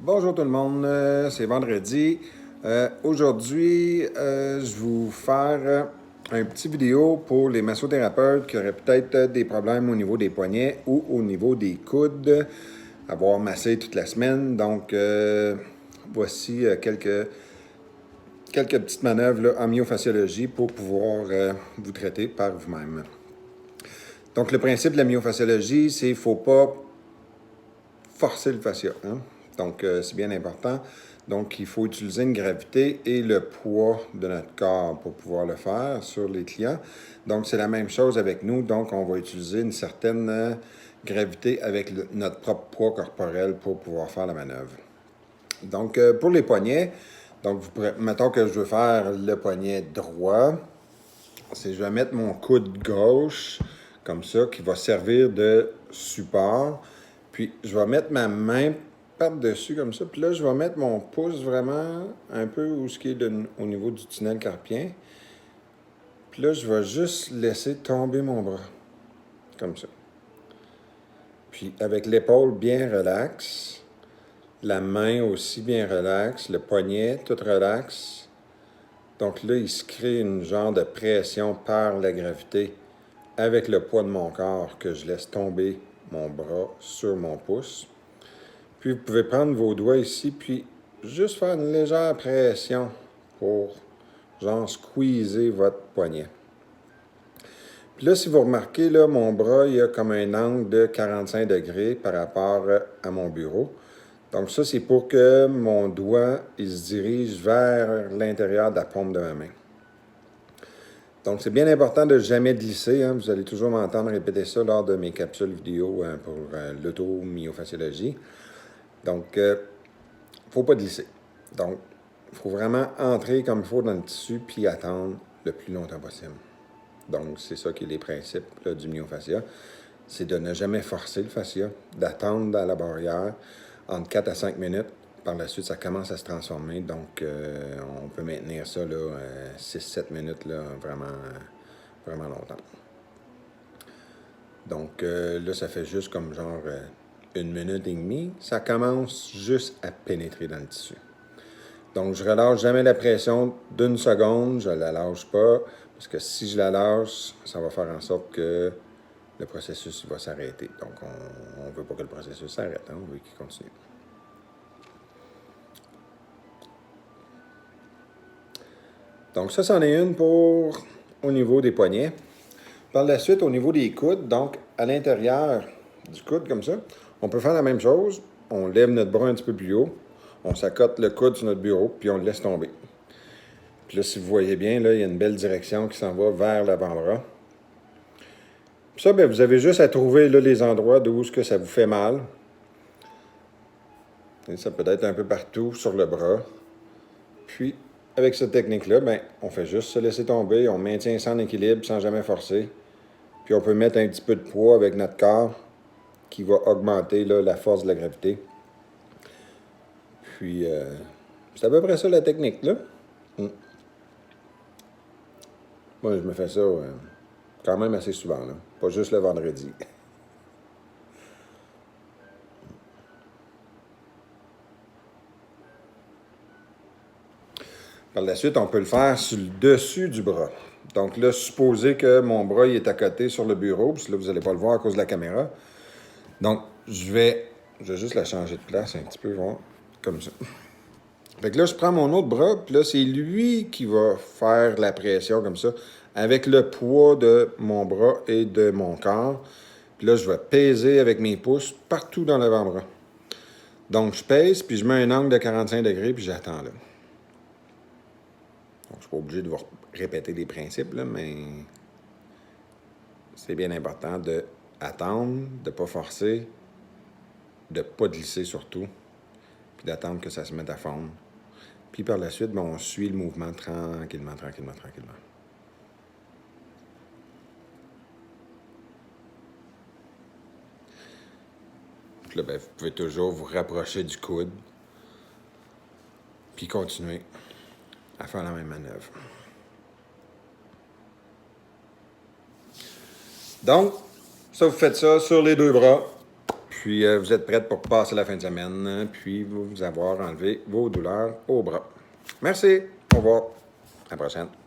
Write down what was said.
Bonjour tout le monde, c'est vendredi. Aujourd'hui, je vais vous faire un petit vidéo pour les massothérapeutes qui auraient peut-être des problèmes au niveau des poignets ou au niveau des coudes, avoir massé toute la semaine. Donc, voici quelques petites manœuvres là, en myofasciologie pour pouvoir vous traiter par vous-même. Donc, le principe de la myofasciologie, c'est qu'il ne faut pas forcer le fascia. Hein? Donc, c'est bien important. Donc, il faut utiliser une gravité et le poids de notre corps pour pouvoir le faire sur les clients. Donc, c'est la même chose avec nous. Donc, on va utiliser une certaine gravité avec notre propre poids corporel pour pouvoir faire la manœuvre. Donc, pour les poignets, donc, mettons que je veux faire le poignet droit. Je vais mettre mon coude gauche, comme ça, qui va servir de support. Puis, je vais mettre ma main par-dessus, comme ça. Puis là, je vais mettre mon pouce vraiment un peu où ce qui est au niveau du tunnel carpien. Puis là, je vais juste laisser tomber mon bras, comme ça. Puis, avec l'épaule bien relaxe, la main aussi bien relaxe, le poignet tout relax. Donc là, il se crée une genre de pression par la gravité avec le poids de mon corps que je laisse tomber mon bras sur mon pouce. Puis vous pouvez prendre vos doigts ici, puis juste faire une légère pression pour genre squeezer votre poignet. Puis là, si vous remarquez, là, mon bras, il a comme un angle de 45 degrés par rapport à mon bureau. Donc ça, c'est pour que mon doigt, il se dirige vers l'intérieur de la paume de ma main. Donc, c'est bien important de ne jamais glisser. Hein. Vous allez toujours m'entendre répéter ça lors de mes capsules vidéo pour l'automyofasciologie. Donc, il ne faut pas glisser. Donc, il faut vraiment entrer comme il faut dans le tissu puis attendre le plus longtemps possible. Donc, c'est ça qui est les principes là, du myofascia. C'est de ne jamais forcer le fascia, d'attendre dans la barrière entre 4 à 5 minutes. Par la suite, ça commence à se transformer. Donc, on peut maintenir ça 6-7 minutes, là, vraiment longtemps. Donc, là, ça fait juste comme genre 1 minute et demie. Ça commence juste à pénétrer dans le tissu. Donc, je relâche jamais la pression d'une seconde. Je ne la lâche pas. Parce que si je la lâche, ça va faire en sorte que le processus va s'arrêter. Donc, on ne veut pas que le processus s'arrête. Hein? On veut qu'il continue. Donc, ça, c'en est une pour au niveau des poignets. Par la suite, au niveau des coudes, donc à l'intérieur du coude, comme ça, on peut faire la même chose. On lève notre bras un petit peu plus haut. On s'accote le coude sur notre bureau, puis on le laisse tomber. Puis là, si vous voyez bien, là, il y a une belle direction qui s'en va vers l'avant-bras. Puis ça, bien, vous avez juste à trouver là, les endroits d'où ça vous fait mal. Et ça peut être un peu partout sur le bras. Puis, avec cette technique-là, bien, on fait juste se laisser tomber, on maintient ça en équilibre sans jamais forcer. Puis on peut mettre un petit peu de poids avec notre corps qui va augmenter là, la force de la gravité. Puis, c'est à peu près ça la technique, là. Moi, je me fais ça quand même assez souvent, là. Pas juste le vendredi. Par la suite, on peut le faire sur le dessus du bras. Donc là, supposez que mon bras il est à côté sur le bureau, puis là, vous n'allez pas le voir à cause de la caméra. Donc, je vais juste la changer de place un petit peu, voir, comme ça. Fait que là, je prends mon autre bras, puis là, c'est lui qui va faire la pression comme ça, avec le poids de mon bras et de mon corps. Puis là, je vais peser avec mes pouces partout dans l'avant-bras. Donc, je pèse, puis je mets un angle de 45 degrés, puis j'attends là. Donc, je ne suis pas obligé de vous répéter les principes, là, mais c'est bien important d'attendre, de ne pas forcer, de ne pas glisser surtout, puis d'attendre que ça se mette à fondre. Puis par la suite, bien, on suit le mouvement tranquillement. Puis là, bien, vous pouvez toujours vous rapprocher du coude, puis continuer à faire la même manœuvre. Donc, ça, vous faites ça sur les deux bras. Puis vous êtes prête pour passer la fin de semaine, puis vous avoir enlevé vos douleurs au bras. Merci. Au revoir. À la prochaine.